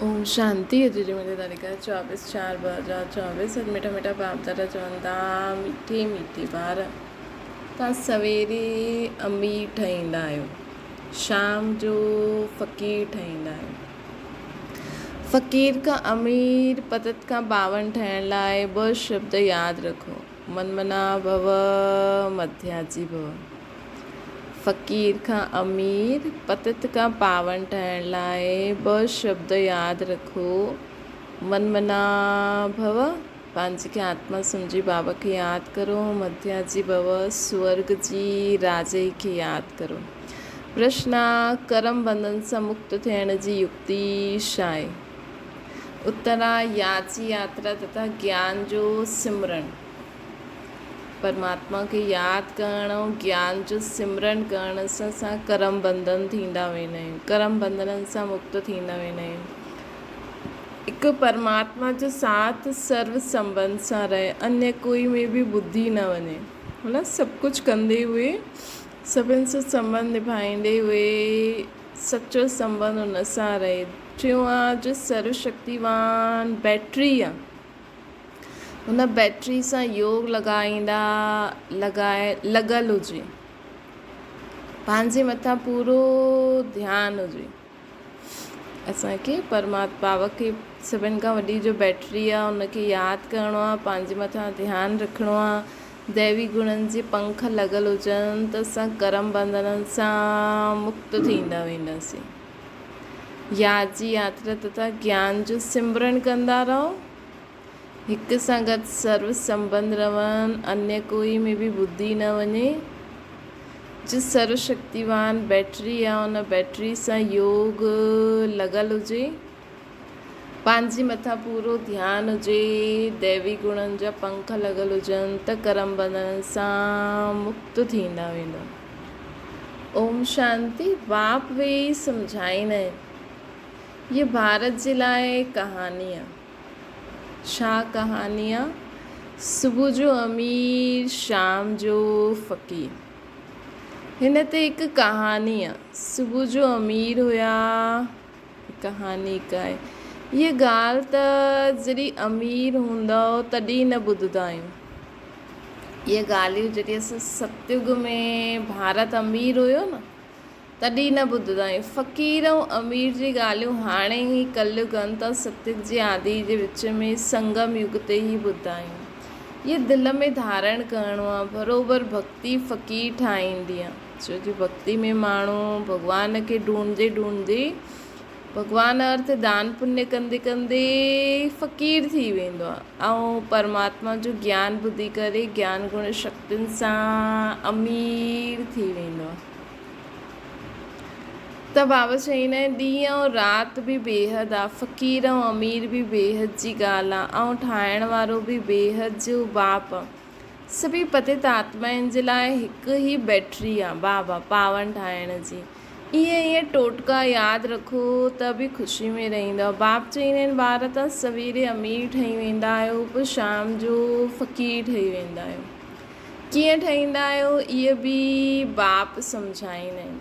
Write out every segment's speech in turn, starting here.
ओम शांति। अॼु जी मुंहिंजी तारीख़ आहे 24/4/2024। अॼु मिठा मिठा बाप दादा चवनि था मिठी मिठी ॿार तव्हां सवेरे अमीर ठहींदा आहियो, शाम जो फ़क़ीर ठहींदा आहियो। फ़क़ीर खां अमीर पतत खां पावन ठहिण लाइ 2 शब्द यादि रखो, मनमना भव, मध्याजी भव। फ़क़ीर खां अमीर पतत खां पावन ठहिण लाइ 2 शब्द यादि रखो, मनमना भव, पंहिंजी खे आत्मा सम्झी बाबा खे यादि करो, मध्याजी भव, स्वर्ग जी राजे खे यादि करो। प्रश्न आहे, कर्म बंधन सां मुक्त थियण जी युक्ति छा आहे? उत्तर आहे याची यात्रा तथा ज्ञान जो सिमरन। परमात्मा खे यादि करण ऐं ज्ञान जो सिमरन करण सां असां कर्म बंधन थींदा वेंदा आहियूं, कर्म बंधननि सां मुक्त थींदा वेंदा आहियूं। हिकु परमात्मा जो साथ सर्व संबंध सां रहे, अन्य कोई में बि बुद्धि न वञे, मतिलबु सभु कुझु कंदे हुए, सभिनि सां संबंध निभाईंदे हुए सचो संबंध हुन सां रहे। टियों आहे जो सर्वशक्तिवान बैटरी आहे, हुन बैटरी सां योग लॻल हुजे, पंहिंजे मथां पूरो ध्यानु हुजे। असांखे परमात्मा बाबा खे सभिनि खां वॾी जो बैटरी आहे हुनखे यादि करिणो आहे, पंहिंजे मथां ध्यानु रखिणो आहे, दैवी गुणनि जे पंख लॻल हुजनि त असां कर्म बंधननि सां मुक्त थींदा वेंदासीं। यादि जी यात्रा तथा ज्ञान जो सिमरन कंदा रहो, हिक सां गॾु सर्व संबंध रहनि, अन्य कोई में बि बुद्धि न वञे। जो सर्वशक्तिवान बैटरी आहे हुन बैटरी सां योग लॻल हुजे, पंहिंजे मथां पूरो ध्यानु हुजे, दैवी गुणनि जा पंख लॻल हुजनि त कर्म बंधननि सां मुक्त थींदा वेंदा। ओम शांति। बाप वेई सम्झाईंदा आहिनि, ये भारत जे लाइ कहानी आहे। छा कहानी आहे? सुबुह जो अमीर, शाम जो फ़क़ीर। हिन ते हिकु कहानी आहे। सुबुह जो अमीर हुया, कहानी का आहे। ये ॻाल्हि त जॾहिं अमीर हूंदा तॾहिं न ॿुधंदा आहियूं। इहे ॻाल्हियूं जॾहिं असां सतयुग में भारत अमीर हुयो न तॾहिं न ॿुधंदा आहियूं। फ़क़ीर ऐं अमीर जी ॻाल्हियूं हाणे ई कलयुग अंत सतयुग जी आदि जे विच में संगम युग ते ई ॿुधंदा आहियूं। इहे दिलि में धारण करिणो आहे, बराबरि भक्ति फ़क़ीर ठाहींदी आहे। छो जो भक्ति में माण्हू भॻवान खे ढूंढदे भॻवान अर्थ दान पुण्य कंदे कंदे फ़क़ीर थी वेंदो आहे ऐं परमात्मा जो ज्ञान ॿुधी करे ज्ञान गुण शक्तियुनि सां अमीर थी वेंदो आहे। त बाबा चईंदा आहिनि ॾींहुं ऐं राति बि बेहद आहे, फ़क़ीर ऐं अमीर बि बेहद जी ॻाल्हि आहे ऐं ठाहिण वारो बि बेहद जो बाप आहे। सभी पतित आत्माउनि जे लाइ हिकु ई बैटरी आहे बाबा पावन ठाहिण जी। ईअं टोटका यादि रखो त बि ख़ुशी में रहंदव। बाप चईंदा आहिनि ॿार तव्हां सवेरे अमीर ठही वेंदा आहियो, पोइ शाम जो फ़क़ीर ठही वेंदा आहियो। कीअं ठहींदा आहियो इहे बि बाप सम्झाईंदा आहिनि।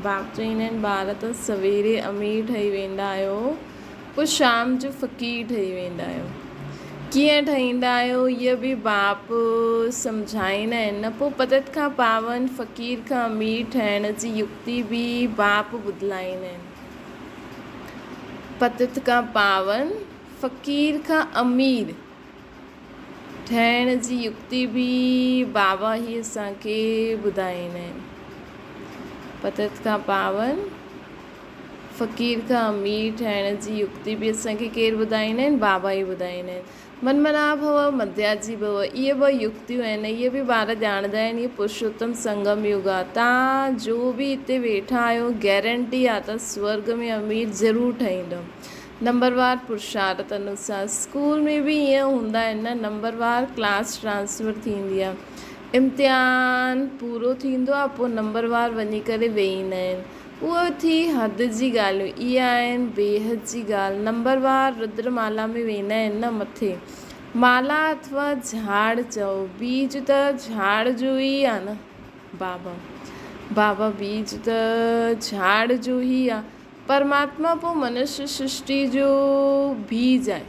बाप चईंदा आहिनि ॿार त सवेरे अमीर ठही वेंदा आहियो, पोइ शाम जो फ़क़ीर ठही वेंदा आहियो। कीअं ठहींदा आहियो इहे बि बाप सम्झाईंदा आहिनि न। पोइ पतत खां पावन फ़क़ीर खां अमीर ठहिण जी युक्ति बि बाप ॿुधाईंदा आहिनि। पतत खां पावन फ़क़ीर खां अमीर ठहिण जी युक्ति बि बाबा ई असांखे ॿुधाईंदा आहिनि। पतत खां पावन फ़क़ीर खां अमीर ठहिण जी युक्ति बि असांखे केरु ॿुधाईंदा आहिनि? बाबा ई ॿुधाईंदा आहिनि। मनमना भव, मध्याजी भव, इहे 2 युक्तियूं आहिनि। इहे बि ॿार ॼाणंदा आहिनि। इहे पुरुषोत्तम संगम युग आहे। तव्हां जो बि हिते वेठा आहियो गैरेंटी आहे त स्वर्ग में अमीर ज़रूरु ठहींदो। नंबरवार पुरुषार्थ अनुसार स्कूल में बि ईअं हूंदा आहिनि न, नंबरवार क्लास ट्रांसफ़र थींदी आहे, इम्तिहान पूरो थींदो आहे, पोइ नंबरवार वञी करे वेहींदा आहिनि। उहो थी हद जी ॻाल्हियूं। इहे आहिनि बेहद जी ॻाल्हि। नंबरवार रुद्रमाला में वेंदा आहिनि न मथे, माला अथवा झाड़ चओ, बीज त झाड़ जो ई आहे न। बाबा बीज त झाड़ जो ई आहे, परमात्मा पोइ मनुष्य सृष्टि जो बीज आहे।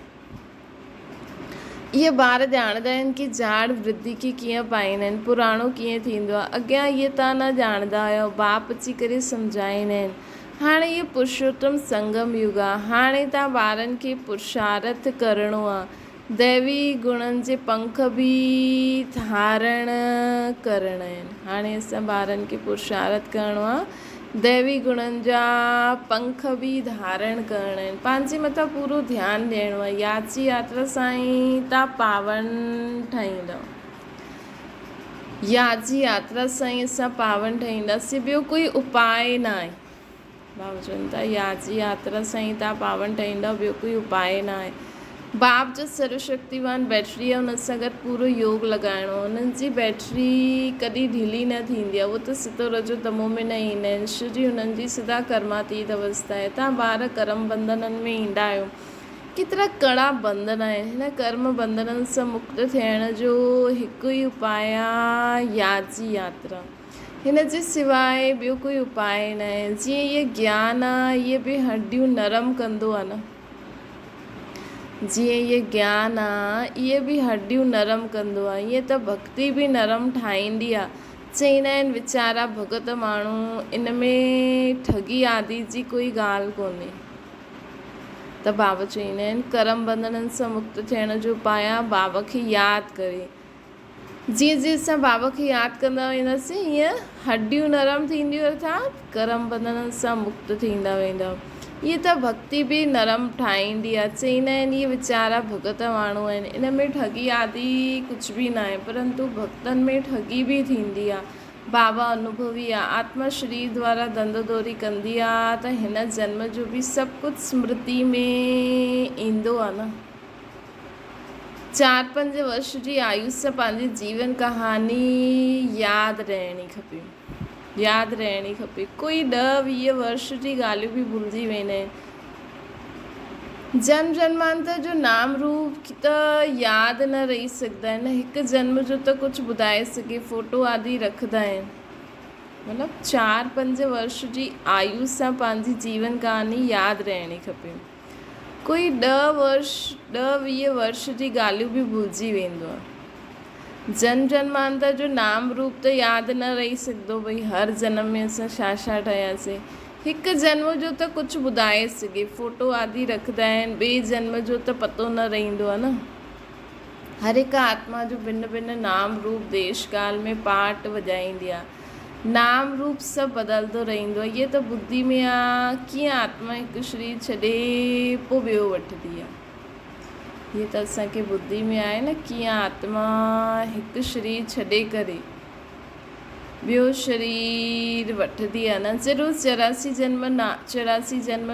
इहे ॿार ॼाणंदा आहिनि कि झाड़ वृद्धि खे कीअं पाईंदा आहिनि, पुराणो कीअं थींदो आहे। अॻियां इहे तव्हां न ॼाणंदा आहियो, बाप अची करे सम्झाईंदा आहिनि। हाणे इहो पुरुषोत्तम संगम युग आहे। हाणे तव्हां ॿारनि खे पुरुषार्थ करिणो आहे। दैवी गुणनि जे पंख बि धारण करणा आहिनि। हाणे असां ॿारनि खे पुरुषार्थ करिणो आहे, दैवी गुणनि जा पंख बि धारण करणा आहिनि। पंहिंजे मथां पूरो ध्यानु ॾियणो आहे। याद जी यात्रा सां ई तव्हां पावन ठहींदव। याद जी यात्रा सां ई असां पावन ठहींदासीं, ॿियो कोई उपाय न आहे। बाबा चवनि था याद जी यात्रा सां ई तव्हां पावन ठहींदव, ॿियो कोई उपाय न आहे। बाप जो सर्वशक्तिवान बैटरी आहे, हुन सां गॾु पूरो योग लॻाइणो आहे। हुननि जी बैटरी कॾहिं ढीली न थींदी आहे। उहो त सिधो रजो तमो में न ईंदा आहिनि। शिव जी हुननि जी सिधा कर्मातीत अवस्था आहे। तव्हां ॿार कर्म बंधननि में ईंदा आहियो। केतिरा कड़ा बंधन आहिनि। हिन कर्म बंधननि सां मुक्त थियण जो हिकु ई उपाय आहे, याद जी यात्रा। हिन जे सवाइ ॿियो कोई उपाय न आहे। जीअं इहे ज्ञान आहे, इहे बि हड्डियूं नरम कंदो आहे न। जीअं इहे ज्ञान आहे, इहे बि हड्डियूं नरम कंदो आहे। ईअं त भक्ति बि नरम ठाहींदी आहे। चईंदा आहिनि वीचारा भगत माण्हू, इन में ठगी आदि जी कोई ॻाल्हि कोन्हे। त बाबा चईंदा आहिनि कर्म बंधननि सां मुक्त थियण जो उपाय आहे बाबा खे यादि करे। जीअं जीअं असां बाबा खे यादि कंदा वेंदासीं, हीअं हड्डियूं नरम थींदियूं, अर्थात कर्म बंधननि सां मुक्त थींदा वेंदा। इहे त भक्ति बि नरम ठाहींदी आहे। चईंदा आहिनि इहे वीचारा भगत माण्हू आहिनि, इन में ठगी आदि कुझु बि न आहे, परंतु भक्तनि में ठगी बि थींदी आहे। बाबा अनुभवी आहे। आत्मा शरीर द्वारा धंधोदौरी कंदी आहे, त हिन जन्म जो बि सभु कुझु स्मृति में ईंदो आहे न। 4-5 वर्ष जी आयु सां पंहिंजी जीवन कहानी यादि रहणी खपे। यादि रहणी खपे। कोई 10-20 वर्ष जी ॻाल्हियूं बि भुलिजी वेंदा आहिनि। जन्म जन्मांतर जो नाम रूप त यादि न रही सघंदा आहिनि। हिकु जन्म जो त कुझु ॿुधाए सघे, फोटो आदि रखंदा आहिनि। मतिलबु 4-5 वर्ष जी आयु सां पंहिंजी जीवन कहानी यादि रहणी खपे। कोई 10-20 वर्ष जी ॻाल्हियूं बि भुलिजी वेंदो आहे। जन्म जन्मांतर जो नाम रूप त यादि न रही सघंदो, भई हर जन्म में असां छा छा ठहियासीं। हिकु जन्म जो त कुझु ॿुधाए सघे, फोटो आदि रखंदा आहिनि। ॿिए जन्म जो त पतो न रहंदो आहे न। हर हिकु आत्मा जो भिन्न भिन्न नाम रूप देश काल में पार्ट वॼाईंदी आहे। नाम रूप सभु बदलंदो रहंदो आहे। इहे त बुद्धि में आहे, कीअं आत्मा हिकु शरीर छॾे पोइ ॿियो वठंदी आहे। इहे त असांखे बुद्धि में आहे न, कीअं आत्मा हिकु शरीर छॾे करे ॿियो शरीर वठंदी आहे न। ज़रूरु 84 जन्म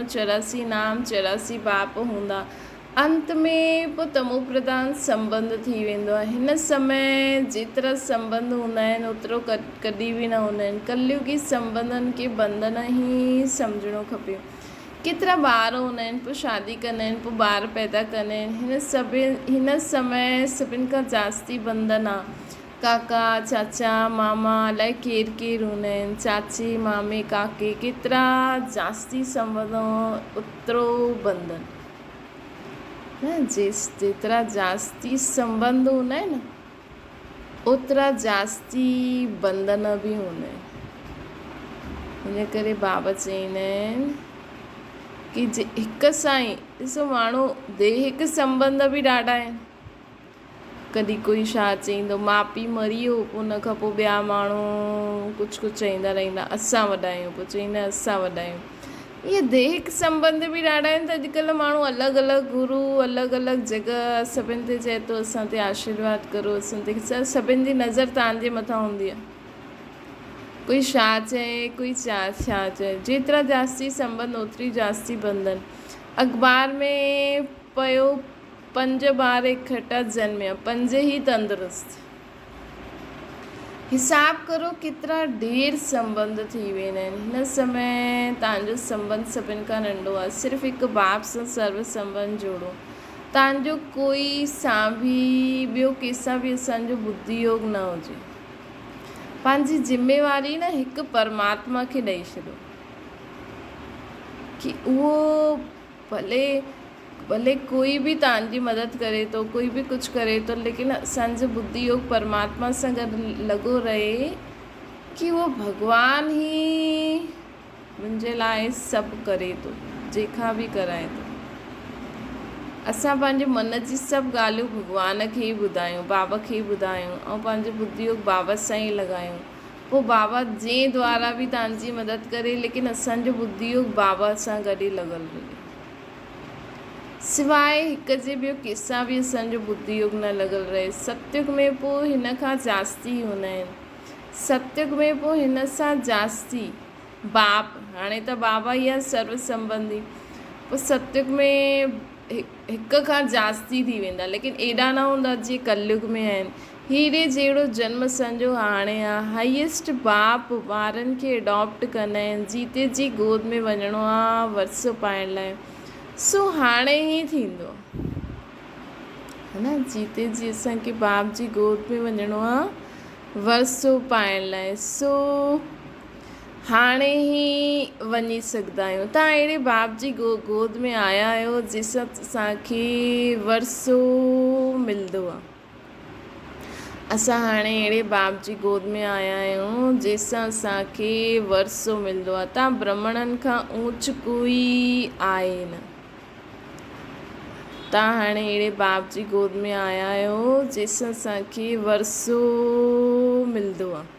84 नाम 84 बाप हूंदा। अंत में पोइ तमो प्रधान संबंध थी वेंदो आहे। हिन समय जेतिरा संबंध हूंदा आहिनि ओतिरो कॾहिं बि न हूंदा आहिनि। कलयुगी संबंधनि खे बंधन ई सम्झणो खपे। केतिरा ॿार हूंदा आहिनि, पोइ शादी कंदा आहिनि, पोइ ॿार पैदा कंदा आहिनि। हिन समय सभिनि खां जास्ती बंधन आहे। काका चाचा मामा अलाए केरु केरु हूंदा आहिनि, चाची मामे काके, केतिरा जास्ती संबंध ओतिरो बंधन न। जेतिरा जास्ती संबंध हूंदा आहिनि न, ओतिरा जास्ती बंधन बि हूंदा आहिनि। इन करे बाबा चईंदा आहिनि कि हिक सां ई ॾिसो, माण्हू दैहिक संबंध बि ॾाढा आहिनि। कॾहिं कोई छा चईंदो, माउ पीउ मरी वियो, पोइ उन खां पोइ ॿिया माण्हू कुझु कुझु चईंदा रहंदा, असां वॾा आहियूं, पोइ चईंदा असां वॾा आहियूं। इहे दैहिक संबंध बि ॾाढा आहिनि। त अॼुकल्ह माण्हू अलॻि अलॻि गुरू, अलॻि अलॻि जॻह सभिनि ते चए थो असां ते आशीर्वाद करो, असां ते। सभिनि जी नज़र तव्हांजे मथां हूंदी आहे। कोई छा चए, कोई छा चए। जेतिरा जास्ती संबंध ओतिरी जास्ती बंधन। अख़बार में पियो 5 ॿार इकट्ठा जन्मिया, 5 ई तंदुरुस्त। हिसाब करो केतिरा ढेर संबंध थी वेंदा आहिनि। हिन समय तव्हांजो संबंध सभिनि खां नंढो आहे। सिर्फ़ु हिकु बाप सां सर्व संबंध जोड़ो। तव्हांजो कोई सां बि ॿियो कंहिंसां बि असांजो बुद्धि योग न हुजे। पंहिंजी ज़िम्मेवारी न हिकु परमात्मा खे ॾेई छॾो। कि उहो भले भले कोई बि तव्हांजी मदद करे थो, कोई बि कुझु करे थो, लेकिन असांजो बुद्धि योग परमात्मा सां गॾु लॻो रहे कि उहो भॻवान ई मुंहिंजे लाइ सभु करे थो, जेका बि कराए थो। असां पंहिंजे मन जी सभु ॻाल्हियूं भॻवान खे ई ॿुधायूं, बाबा खे ई ॿुधायूं ऐं पंहिंजो बुद्धि योग बाबा सां ई लॻायूं। पोइ बाबा जंहिं द्वारा बि तव्हांजी मदद करे, लेकिन असांजो बुद्धि योग बाबा सां गॾु ई लॻल रहे। सिवाइ हिक जे ॿियो कंहिंसां बि असांजो बुद्धि योग न लॻल रहे। सतयुग में पोइ हिन खां जास्ती हूंदा आहिनि। सतयुग में पोइ हिन सां जास्ती बाप, हाणे त बाबा ई आहे सर्व संबंधी। पोइ सतयुग में हिक खां जास्ती थी वेंदा, लेकिन एॾा न हूंदा जीअं कलयुग में आहिनि। हीरे जहिड़ो जन्म असांजो हाणे आहे। हाईएस्ट बाप ॿारनि खे एडॉप्ट कंदा आहिनि, जीते जी गोद में वञिणो आहे वरसो पाइण लाइ। सो हाणे ई थींदो है न, जीते जी असांखे बाप जी गोद में वञिणो आहे वरसो पाइण लाइ। सो हाणे ई वञी सघंदा आहियूं। तव्हां अहिड़े बाप जी गोद में आया आहियो जंहिंसां असांखे वरसो मिलंदो आहे। असां हाणे अहिड़े बाप जी गोद में आया आहियूं जंहिंसां असांखे वरसो मिलंदो आहे। तव्हां ब्राह्मणनि खां ऊच कोई आहे न। तव्हां हाणे अहिड़े बाप जी गोद में आया आहियो जंहिंसां असांखे वरसो मिलंदो आहे।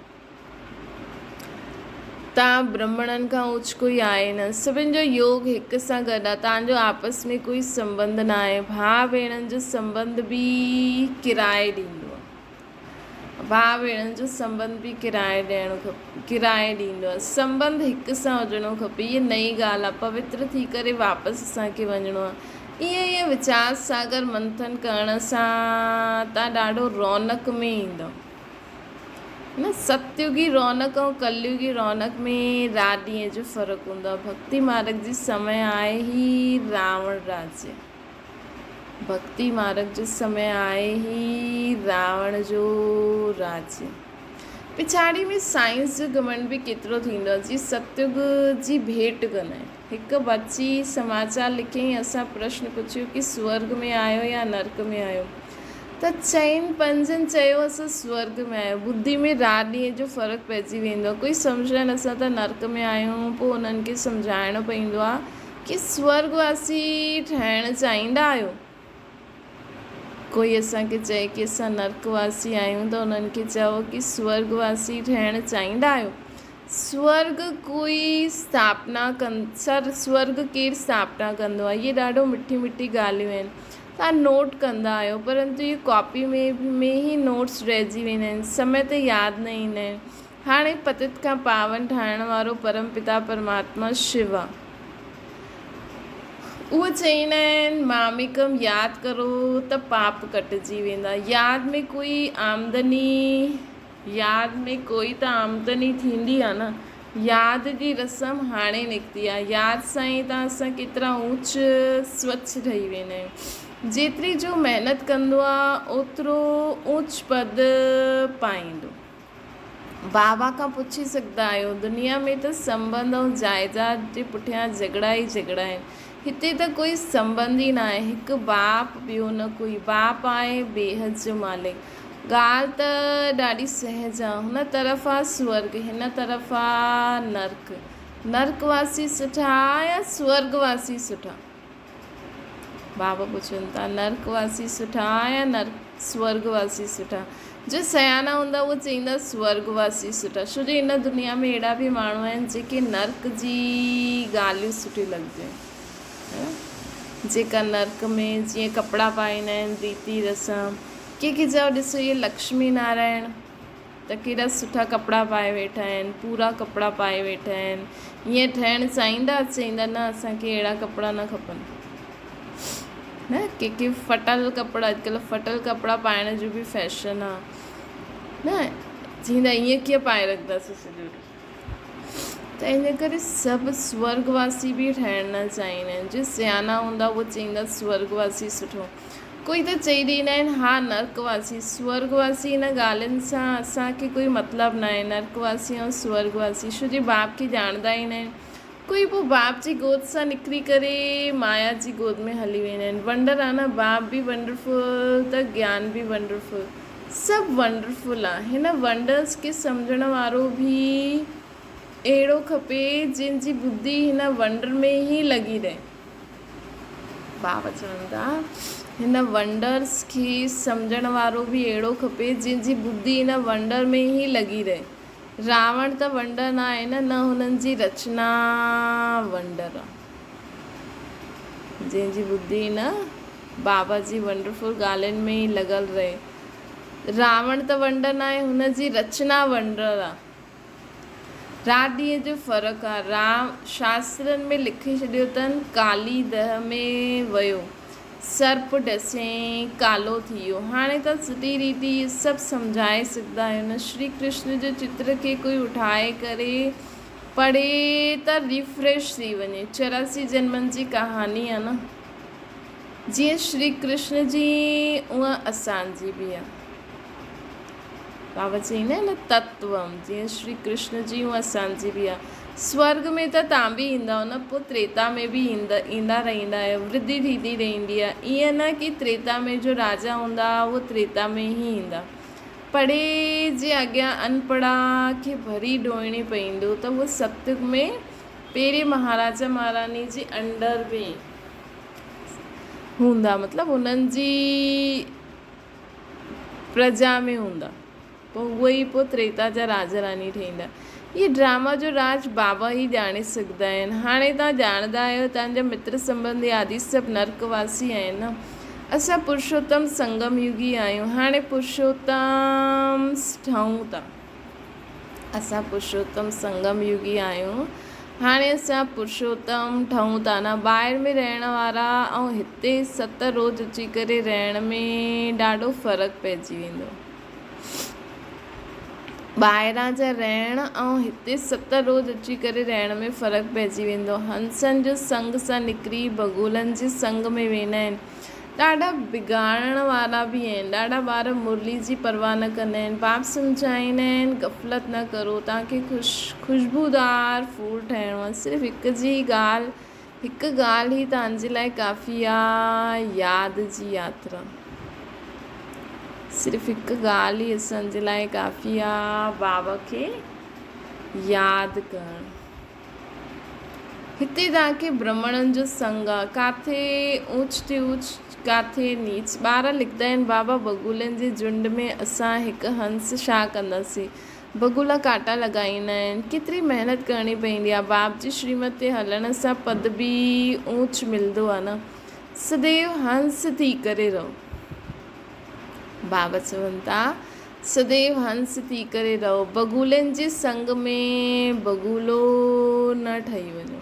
तव्हां ब्राह्मणनि खां ऊच कोई आहे न। सभिनि जो योग हिक सां गॾु आहे। तव्हांजो आपस में कोई संबंध न आहे। भाउ भेणनि जो संबंध बि किराए ॾींदो आहे। भाउ भेणनि जो संबंध बि किराए ॾींदो आहे। संबंध हिक सां हुजिणो खपे। इहा नई ॻाल्हि आहे। पवित्र थी करे वापसि असांखे वञिणो आहे। ईअं वीचार सागर मंथन करण सां तव्हां ॾाढो रौनक में ईंदव न। सतयुगी रौनक ऐं कलयुगी रौनक में राति ॾींहं जो फ़र्क़ु हूंदो आहे। भक्ति मार्ग जी समय आहे ही रावण राज्य। भक्ति मार्ग जो समय आहे ही रावण जो राज्य। पिछाड़ी में साइंस जो घमंड बि केतिरो थींदो आहे। जीअं सतयुग जी भेंट कंदा आहिनि। हिकु बची समाचार लिखियईं, असां प्रश्न पुछियो कि स्वर्ग में आयो या नर्क में आयो, त चइनि पंजनि चयो असां स्वर्ग में आहियूं। बुद्धि में राति ॾींहं जो फ़र्क़ु पइजी वेंदो आहे। कोई सम्झनि असां त नर्क में आहियूं, पोइ उन्हनि खे सम्झाइणो पवंदो आहे कि स्वर्गवासी ठहिणु चाहींदा आहियो। कोई असांखे चए कि असां नर्कवासी आहियूं, त उन्हनि खे चओ कि स्वर्गवासी ठहिणु चाहींदा आहियो। स्वर्ग कोई स्थापना स्वर्ग केरु स्थापना कंदो आहे। इहे ॾाढो मिठी मिठी ॻाल्हियूं आहिनि। तव्हां नोट कंदा आहियो, परंतु इहे कॉपी में ई नोट्स रहिजी वेंदा आहिनि। समय ते यादि न ईंदा आहिनि। हाणे पतित खां पावन ठाहिण वारो परमपिता परमात्मा शिव आहे। उहे चईंदा आहिनि मामिकम यादि करो त पाप कटिजी वेंदा। यादि में कोई त आमदनी थींदी आहे न। यादि जी रस्म हाणे निकिती आहे। यादि सां ई त असां केतिरा ऊच स्वच्छ ठही वेंदा आहियूं। जेतिरी जो महिनत कंदो आहे ओतिरो ऊच पद पाईंदो। बाबा खां पुछी सघंदा आहियो। दुनिया में त संबंध ऐं जाइदाद जे पुठियां झगड़ा ई झगड़ा आहिनि। हिते त कोई संबंध ई न आहे। हिकु बाप, ॿियो न कोई। बाप आहे बेहद जो मालिक। ॻाल्हि त ॾाढी सहज आहे। हुन तरफ़ आहे स्वर्ग, हिन तरफ़ आहे नर्क। नर्कवासी सुठा या स्वर्गवासी सुठा? बाबा पुछनि था नर्कवासी सुठा या स्वर्गवासी सुठा? जो सयाना हूंदा उहे चईंदा स्वर्गवासी सुठा। छो जो हिन दुनिया में अहिड़ा बि माण्हू आहिनि जेके नर्क जी ॻाल्हियूं सुठियूं लॻंदियूं आहिनि। जेका नर्क में जीअं कपिड़ा पाईंदा आहिनि, रीति रस्म। कंहिंखे चओ ॾिसो इहे लक्ष्मी नारायण त केॾा सुठा कपिड़ा पाए वेठा आहिनि, पूरा कपिड़ा पाए वेठा आहिनि। ईअं ठहिणु चाहींदा न, असांखे अहिड़ा कपिड़ा न खपनि न। कंहिंखे फटल कपिड़ा, अॼुकल्ह फटल कपिड़ा पाइण जो बि फैशन आहे न। चईंदा ईअं कीअं पाए रखंदासीं सॼो ॾींहुं। त इन करे सभु स्वर्गवासी बि ठहिणु न चाहींदा आहिनि। जो सियाना हूंदा उहे चईंदा स्वर्गवासी सुठो। कोई त चई ॾींदा आहिनि हा नर्कवासी। स्वर्गवासी इन ॻाल्हियुनि सां असांखे कोई मतिलबु न आहे। नर्कवासी ऐं स्वर्गवासी छो जो बाप खे ॼाणंदा ई न आहिनि। कोई पोइ बाप जी गोद सां निकिरी करे माया जी गोद में हली वेंदा आहिनि। वंडर आहे न, बाप बि वंडरफुल त ज्ञान बि वंडरफुल, सभु वंडरफुल आहे। हिन वंडर्स खे सम्झण वारो बि अहिड़ो खपे जंहिंजी बुद्धि हिन वंडर में ई लॻी रहे। बाबा चवनि था हिन वंडर्स खे सम्झण वारो बि अहिड़ो खपे जंहिंजी बुद्धि हिन वंडर में ई लॻी रहे। रावण त वंडर न आहे न हुननि जी रचना वंडर आहे। जंहिंजी बुद्धि न बाबा जी वंडरफुल ॻाल्हियुनि में ई लॻल रहे। रावण त वंडर न आहे, हुनजी रचना वंडर आहे। राति ॾींहं जो फ़र्क़ु आहे। राम शास्त्रनि में लिखी छॾियो अथनि, काली दह में वियो सर्प ॾसें कालो थी वियो। हाणे त सिधी रीति सभु सम्झाए सघंदा आहियूं न। श्री कृष्ण जो चित्र खे कोई उठाए करे पढ़े त रिफ्रेश थी वञे। 84 जन्मनि जी कहानी आहे न। जीअं श्री कृष्ण जी उअं असांजी बि आहे। बाबा चईंदा आहिनि न तत्वम, जीअं श्री कृष्ण जी उअं असांजी बि आहे। स्वर्ग में त तव्हां बि ईंदव न, पोइ त्रेता में बि ईंदा रहंदा आहियो, वृद्धि थींदी रहंदी आहे। ईअं न कि त्रेता में जो राजा हूंदा उहो त्रेता में ई ईंदा। पढ़े जे अॻियां अनपढ़ा खे भरी ढोइणी पवंदो त उहो सतयुग में पहिरें महाराजा महारानी जी अंडर में हूंदा, मतिलबु उन्हनि जी प्रजा में हूंदा। पोइ उहे ई पोइ त्रेता जा राजा रानी ठहींदा। इहे ड्रामा जो राज बाबा ई ॼाणे सघंदा आहिनि। हाणे तव्हां ॼाणंदा आहियो, तव्हांजा मित्र संबंधी आदि सभु नर्कवासी आहिनि न। असां पुरुषोत्तम संगम युगी आहियूं। हाणे पुरुषोत्तम ठहूं था। असां पुरुषोत्तम संगम युगी आहियूं। हाणे असां पुरुषोत्तम ठहूं था न। ॿाहिरि में रहण वारा ऐं हिते 7 रोज़ अची करे रहण में ॾाढो फ़र्क़ु पइजी वेंदो। ॿाहिरां जा रहण ऐं हिते 7 रोज़ अची करे रहण में फ़र्क़ु पइजी वेंदो। हंसनि जो संग सां निकिरी बगुलनि जे संग में वेंदा आहिनि। ॾाढा बिगाड़ण वारा बि आहिनि। ॾाढा ॿार मुरली जी परवाह न कंदा आहिनि। बाप सम्झाईंदा आहिनि ग़फ़लत न करो, तव्हांखे ख़ुशबूदार फूल ठहिणो आहे। सिर्फ़ु हिकु ॻाल्हि ई तव्हांजे लाइ काफ़ी आहे, यादि जी यात्रा। सिर्फ़ु हिकु ॻाल्हि ई असांजे लाइ काफ़ी आहे, बाबा खे यादि करणु। हिते तव्हांखे ब्राह्मणनि जो संग आहे, काथे ऊच ते ऊच, काथे नीच। ॿार लिखंदा आहिनि बाबा बगुलनि जे झुंड में असां हिकु हंस छा कंदासीं। बगुला कांटा लॻाईंदा आहिनि, केतिरी महिनत करणी पवंदी आहे। बाप जी श्रीमत ते हलण सां पद बि ऊच मिलंदो आहे न। सदैव हंस थी करे रहो। बाबा चवनि था सदैव हंस थी करे रहो। बगुलनि जे संग में बगुलो न ठही वञो।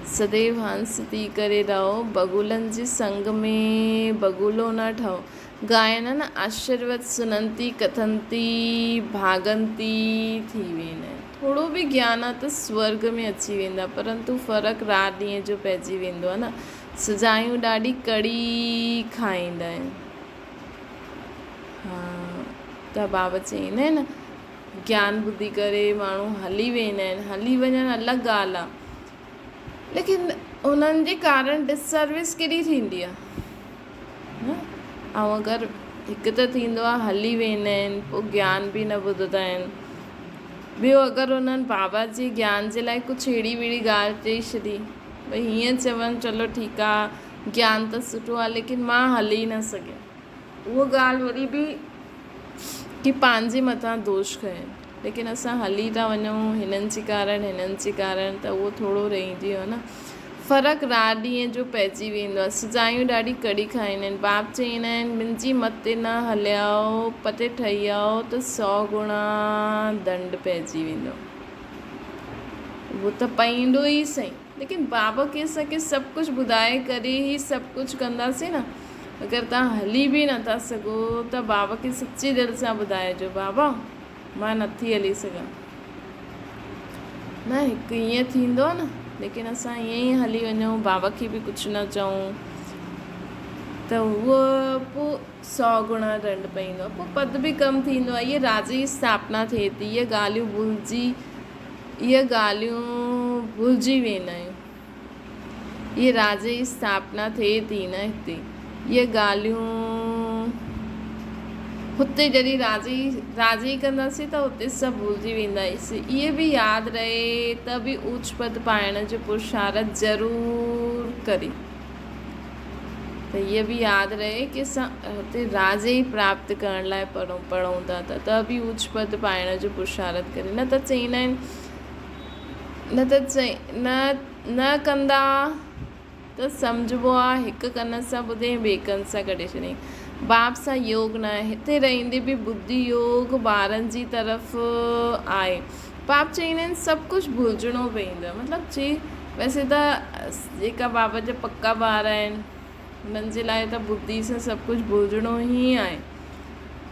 सदैव हंस थी करे रहो, बगुलनि जे संग में बगुलो न ठहो। गायन न आशीर्वाद सुनंती कथंती भागंती थी वेंदा आहिनि। थोरो बि ज्ञान आहे त स्वर्ग में अची वेंदा, परंतु फ़र्क़ु राति ॾींहं जो पइजी वेंदो आहे न। सजायूं ॾाढी कड़ी खाईंदा आहिनि। त बाबा चईंदा आहिनि ज्ञान ॿुधी करे माण्हू हली वेंदा आहिनि। हली वञणु अलॻि ॻाल्हि आहे, लेकिन उन्हनि जे कारण डिसर्विस केॾी थींदी आहे। ऐं अगरि हिकु त थींदो आहे हली वेंदा आहिनि, पोइ ज्ञान बि न ॿुधंदा आहिनि। ॿियो अगरि उन्हनि बाबा जे ज्ञान जे लाइ कुझु अहिड़ी ॿेड़ी ॻाल्हि चई छॾी, भई हीअं चवनि चलो ठीकु आहे ज्ञान त सुठो आहे, लेकिन मां हली न सघियमि, उहा ॻाल्हि वरी बि कि पंहिंजे मथां दोष खणनि। लेकिन असां हली था वञूं हिननि जे कारण त उहो थोरो रहंदी आहे न। फ़र्क़ु राति ॾींहं जो पइजी वेंदो आहे। सजायूं ॾाढी कड़ी खाईंदा आहिनि। बाप चईंदा आहिनि मुंहिंजी मत ते न हलियाओ, पते ठही आओ त 100 गुणा दंड पइजी वेंदो। उहो त पईंदो ई सही, लेकिन बाबा खे असांखे सभु कुझु ॿुधाए करे ई सभु कुझु कंदासीं न। अगरि तव्हां हली बि नथा सघो त बाबा खे सची दिलि सां ॿुधाइजो, बाबा मां नथी हली सघां न। हिकु ईअं थींदो आहे न, लेकिन असां ईअं ई हली वञूं, बाबा खे बि कुझु न चऊं त उहो पोइ 100 गुणा दंड पवंदो आहे। पोइ पद बि कमु थींदो आहे। इहे राज जी स्थापना थिए थी। इहे ॻाल्हियूं भुलिजी इहे ॻाल्हियूं भुलिजी वेंदा आहियूं। इहे राज जी स्थापना थिए थी न हिते, इहे ॻाल्हियूं हुते जॾहिं राजी कंदासीं त हुते सभु भुलिजी वेंदासीं। इहे बि यादि रहे त बि ऊच पद पाइण जो पुरुषार्थ ज़रूरु करे। त इहे बि यादि रहे कि असां हुते राज ई प्राप्त करण लाइ पढ़ूं था त बि ऊच पद पाइण जो पुरुषार्थ करे। न त चईंदा आहिनि न कंदा त सम्झिबो आहे हिकु कन सां ॿुधे ॿिए कन सां कढे छॾे। बाप सां योग न आहे, हिते रहंदे बि बुद्धि योग ॿारनि जी तरफ़ आहे। बाप चईंदा आहिनि सभु कुझु भुलिजणो पवंदो, मतिलबु वैसे त जेका बाबा जा पक्का ॿार आहिनि हुननि जे लाइ त बुद्धि सां सभु कुझु भुलिजणो ई आहे।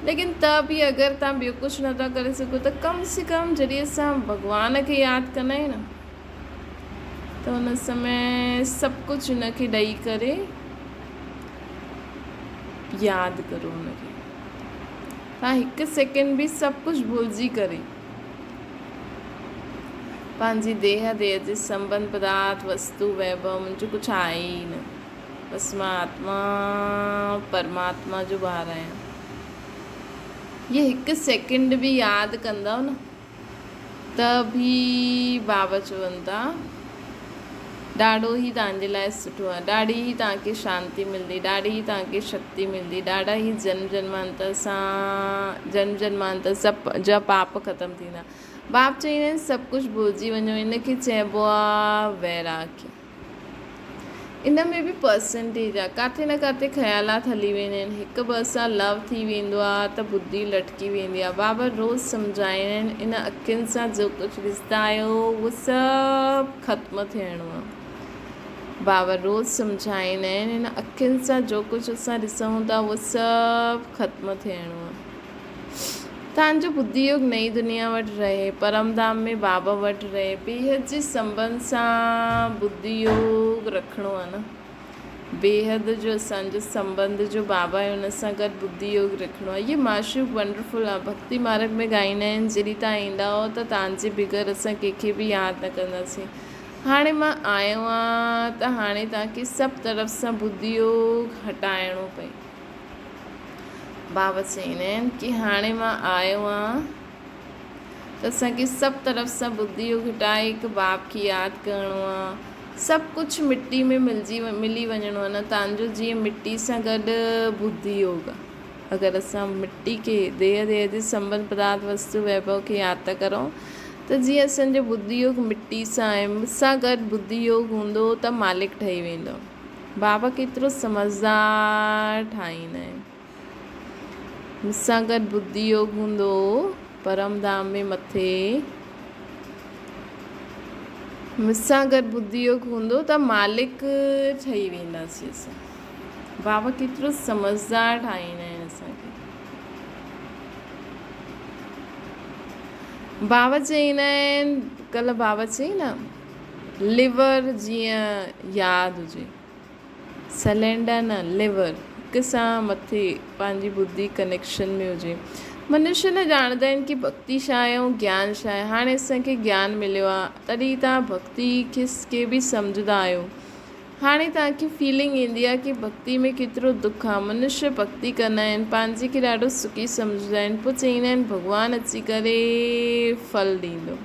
लेकिन त बि अगरि तव्हां ॿियो कुझु नथा करे सघो त कम से कम जॾहिं असां भॻवान खे यादि कंदा आहियूं न त हुन समय सभु कुझु हुनखे ॾेई करे यादि करो हुनखे। तव्हां हिकु सेकेंड बि सभु कुझु भुलिजी करे पंहिंजी देह जे संबंध पदार्थ वस्तु वैभव मुंहिंजो कुझु आहे ई न, बसि मां आत्मा परमात्मा जो ॿार आहियां। ये हिकु सेकेंड बि यादि कंदव न त बि बाबा चवनि था ॾाढो ई तव्हांजे लाइ सुठो आहे, ॾाढी ई तव्हांखे शांती मिलंदी, ॾाढी ई तव्हांखे शक्ति मिलंदी, ॾाढा ई जन्म जन्मांतर जा पाप ख़तमु थींदा। बाप चईंदा आहिनि सभु कुझु भुलिजी वञो, इनखे चइबो आहे वैराग्य। इन में बि परसेंटेज आहे, किथे न किथे ख़्यालात हली वेंदा आहिनि, हिकु ॿ सां लव थी वेंदो आहे त बुद्धि लटकी वेंदी आहे। बाबा रोज़ु सम्झाईंदा आहिनि इन अखियुनि सां जो कुझु ॾिसंदा आहियो उहो सभु ख़त्मु थियणो आहे। बाबा रोज़ु सम्झाईंदा आहिनि इन अखियुनि सां जो कुझु असां ॾिसूं था उहो सभु ख़त्मु थियणो आहे। तव्हांजो बुद्धि योग नई दुनिया वटि रहे, परमधाम में बाबा वटि रहे, बेहद जे संबंध सां बुद्धि योग रखिणो आहे न। बेहद जो असांजो संबंध जो बाबा आहे हुन सां गॾु बुद्धि योग रखिणो आहे। इहे माशूक वंडरफुल आहे। भक्ति मार्ग में ॻाईंदा आहिनि जॾहिं तव्हां ईंदा हो त तव्हांजे बग़ैर असां कंहिंखे बि यादि न कंदासीं। हाणे मां आयो आहियां त हाणे तव्हांखे सभु तरफ़ सां बुद्धि योग हटाइणो पए। बाबा चईंदा आहिनि कि हाणे मां आयो आहियां त असांखे सभु तरफ़ सां बुद्धि योग हटाए हिकु बाप खे यादि करिणो आहे। सभु कुझु मिट्टी में मिली वञिणो आहे न। तव्हांजो जीअं मिट्टी सां गॾु बुद्धि योग आहे, अगरि असां मिट्टी खे देह जे संबंध पदार्थ वस्तु वैभव खे यादि था करूं त जीअं असांजो बुद्धि योग मिट्टी सां आहे, मूंसां गॾु बुद्धि योग हूंदो त मालिक ठही वेंदो। बाबा केतिरो समझदार ठाहींदा आहिनि। मूंसां गॾु बुद्धि योग हूंदो परमधाम में मथे, मूंसां गॾु बुद्धि योग हूंदो त मालिक ठही वेंदासीं असां। बाबा केतिरो समझदार ठाहींदा आहिनि असांखे। बाबा चईंदा आहिनि, कल्ह बाबा चई न लिवर जीअं यादि हुजे, सिलेंडर न लिवर हिक सां मथे पंहिंजी बुद्धि कनेक्शन में हुजे। मनुष्य न ॼाणंदा आहिनि कि भक्ति छा आहे ऐं ज्ञान छा आहे। हाणे असांखे ज्ञान मिलियो आहे तॾहिं तव्हां भक्ति खे बि सम्झंदा आहियो। हाणे तव्हांखे फीलिंग ईंदी आहे कि भक्ति में केतिरो दुख आहे। मनुष्य भक्ति कंदा आहिनि, पंहिंजे खे ॾाढो सुखी सम्झंदा आहिनि, पोइ चईंदा आहिनि भॻवानु अची करे फल ॾींदो।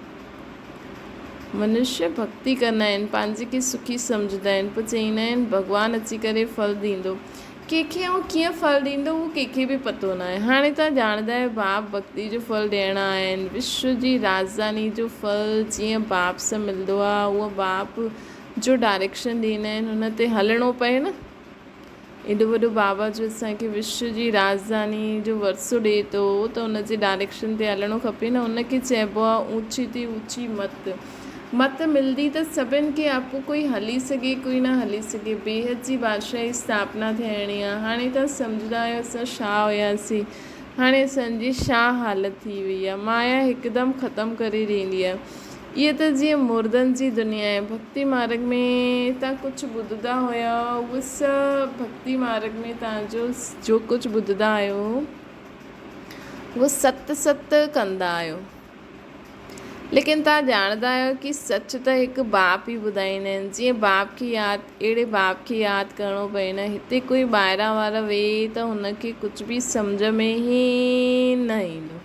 मनुष्य भक्ति कंदा आहिनि, पंहिंजे खे सुखी सम्झंदा आहिनि, पोइ चईंदा आहिनि भॻवानु अची करे फल ॾींदो। कंहिंखे ऐं कीअं फल ॾींदो उहो कंहिंखे बि पतो न आहे। हाणे तव्हां ॼाणंदा आहियो बाप भक्ति जो फल ॾियणा आहिनि। विश्व जी राजधानी जो फल जीअं बाप सां मिलंदो आहे उहो बाप जो डायरेक्शन ॾींदा आहिनि, हुन ते हलणो पए न। एॾो वॾो बाबा जो असांखे विश्व जी राजधानी जो वरसो ॾिए थो त हुनजे डायरेक्शन ते हलणो खपे न। हुनखे चइबो आहे ऊची ते ऊची मत मिलंदी त सभिनि खे आपो कोई हली सघे कोई न हली सघे। बेहद जी बादशाह जी स्थापना थियणी आहे। हाणे तव्हां सम्झंदा आहियो असां छा हुयासीं, हाणे असांजी छा हालति थी वई आहे। माया हिकदमि ख़तमु करे ॾींदी आहे। इहे त जीअं मुर्दनि जी दुनिया आहे। भक्ति मार्ग में तव्हां कुझु ॿुधंदा हुया उहो सभु भक्ति मार्ग में तव्हांजो जो कुझु ॿुधंदा आहियो उहो सत कंदा आहियो। लेकिन तव्हां ॼाणंदा आहियो कि सच त हिकु बाप ई ॿुधाईंदा आहिनि। जीअं बाप खे यादि अहिड़े बाप खे यादि करिणो पए न, हिते कोई ॿाहिरां वारा वेहे त हुनखे कुझु बि सम्झ में ई न ईंदो।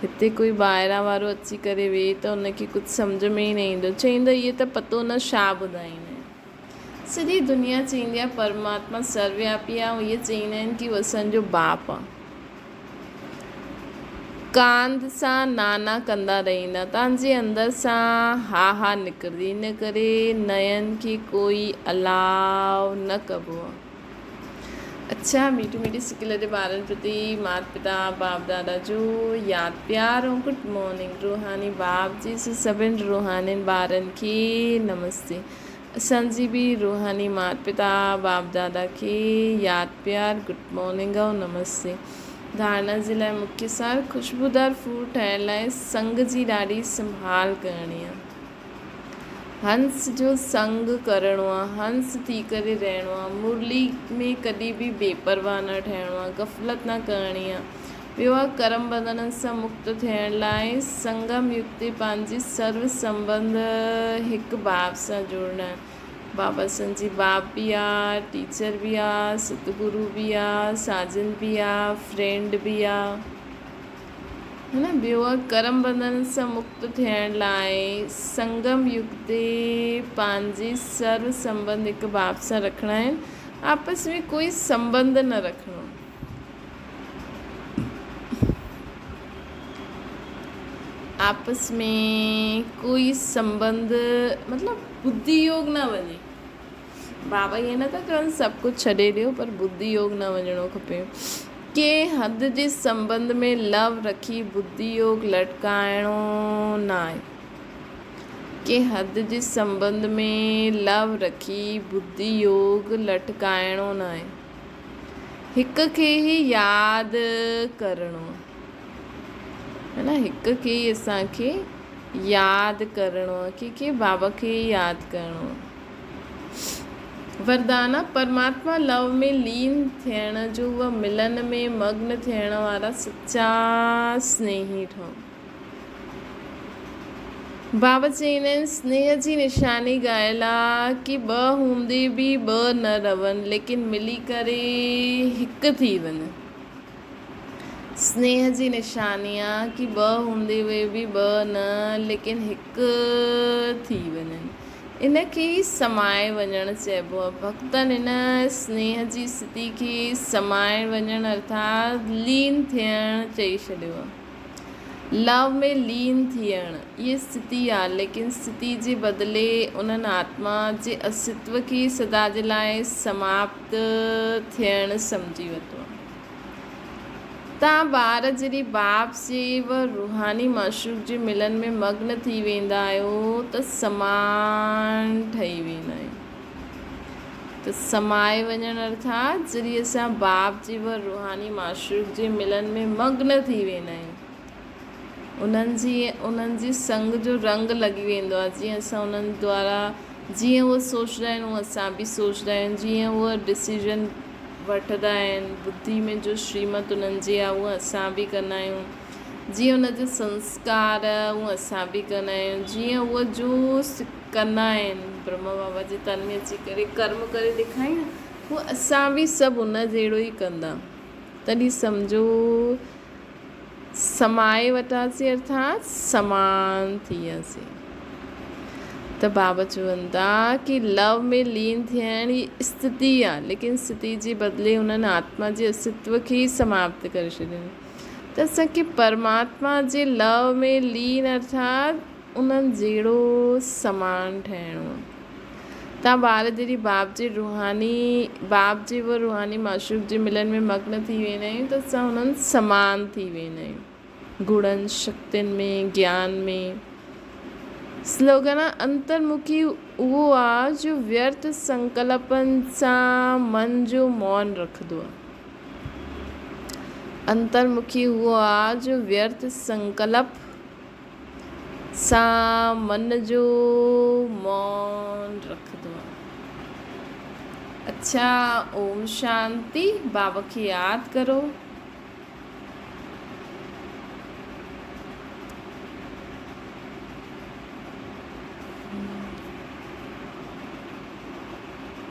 हिते कोई ॿाहिरां वारो अची करे वेहे त हुनखे कुझु सम्झ में ई न ईंदो, चईंदो इहे त पतो न छा ॿुधाईंदा आहिनि। सॼी दुनिया चईंदी आहे परमात्मा सर्वव्यापी आहे, ऐं इहे चईंदा आहिनि कि उहो असांजो बाप आहे। कांध सां नाना कंदा रहंदा, तव्हांजे अंदर सां हा हा निकिरंदी, इन करे नयन खे कोई अलाव न कबो आहे। अच्छा, मीठी मीठी सिकी लॾे ॿारनि प्रति माता पिता बाप दादा जो यादि प्यार ऐं गुड मॉर्निंग। रूहानी बाप जी सभिनि रूहानी ॿारनि खे नमस्ते। असांजी बि रूहानी माता पिता बाप दादा खे यादि प्यार गुड मॉर्निंग ऐं नमस्ते। धारणा जे लाइ मुख्य सार ख़ुशबूदार फूल ठाहिण लाइ संग जी ॾाढी संभाल करणी आहे। हंस जो संग करिणो आहे, हंस थी करे रहणो आहे, मुरली में कॾहिं बि बेपरवाह न ठहिणो आहे, गफ़लत न करणी आहे। ॿियो आहे कर्म बंधननि सां मुक्त थियण लाइ संगम युक्ति पंहिंजी सर्व संबंध हिकु बाप सां जोड़ना आहिनि। बाबा असांजी बाप बि आहे, टीचर बि आहे, सतगुरु बि आहे, साजन बि आहे, फ्रेंड बि आहे, है न। ॿियो आहे कर्म बंधन सां मुक्त थियण लाइ संगम युग ते पंहिंजी सर्व संबंध हिकु बाप सां रखणा आहिनि, आपस में कोई संबंध न रखणो। आपस में कोई संबंध मतलब बुद्धि योग न वञे। बाबा ईअं नथा चवनि सभु कुझु छॾे ॾियो, पर बुद्धि योग न वञिणो खपे। के हद जे संबंध में लव रखी बुद्धि योग लटकाइणो न आहे। के हद जे संबंध में लव रखी बुद्धि योग लटकाइणो न आहे। हिक खे ई यादि करिणो है न, हिक खे ई असांखे यादि करिणो आहे, कंहिंखे बाबा खे यादि करिणो आहे। वरदान परमात्मा लव में लीन थियण जो व मिलन में मग्न थियण वारा सच्चा स्नेही ठहो। बाबा चईंदा आहिनि स्नेह जी निशानी ॻायल आहे कि ॿ हूंदे बि ॿ न रहनि, लेकिन मिली करे हिकु थी वञनि। स्नेह जी निशानी आहे कि ॿ हूंदे हुए बि ॿ न, लेकिन हिकु थी वञनि। इन खे ई समाए वञणु चइबो आहे। भक्तनि इन स्नेह जी स्थिति खे समाए वञणु अर्थात लीन थियणु चई छॾियो आहे। लव में लीन थियणु इहा स्थिति आहे, लेकिन स्थिति जे बदिले उन्हनि आत्मा जे अस्तित्व खे सदा जे लाइ समाप्त थियणु सम्झी वरितो आहे। तव्हां ॿार जॾहिं बाप जे व रूहानी माशूक जे मिलन में मग्न थी वेंदा आहियो त समान ठही वेंदा आहियो। त समाए वञणु अर्थात जॾहिं असां बाप जे व रूहानी माशूक जे मिलन में मग्न थी वेंदा आहियूं, उन्हनि जी संग जो रंग लॻी वेंदो आहे। जीअं असां उन्हनि द्वारा जीअं उहे सोचंदा आहिनि उहो असां बि सोचंदा आहियूं, जीअं उहे डिसीजन वठंदा आहिनि, बुद्धि में जो श्रीमत उन्हनि जी आहे उहा असां बि कंदा आहियूं, जीअं उनजो संस्कार उहा असां बि कंदा आहियूं, जीअं उहा जो कंदा आहिनि ब्रह्मा बाबा जे तन में अची करे कर्म करे ॾेखारींदा, उहा असां बि सभु उन जहिड़ो ई कंदा। तॾहिं सम्झो समाए वठासीं अर्थात समान थी वियासीं। त बाबा चवनि था कि लव में लीन थियण जी स्थिति आहे, लेकिन स्थिति जे बदिले उन्हनि आत्मा जे अस्तित्व खे ई समाप्त करे छॾियो। त असांखे परमात्मा जे लव में लीन अर्थात उन्हनि जहिड़ो समान ठहिणो आहे। तव्हां ॿार जॾहिं बाप जे व रूहानी माशूक जे मिलन में मग्न थी वेंदा आहियूं त असां उन्हनि समान थी वेंदा आहियूं, गुणनि शक्तियुनि में, ज्ञान में। स्लोगन आहे अंतर्मुखी उहो आहे जो व्यर्थ संकल्पनि सां मन जो मौन रखंदो आहे। अंतर्मुखी उहो आहे जो व्यर्थ संकल्प सां मन जो मौन रखंदो आहे। अच्छा, ओम शांति। बाबा खे यादि करो।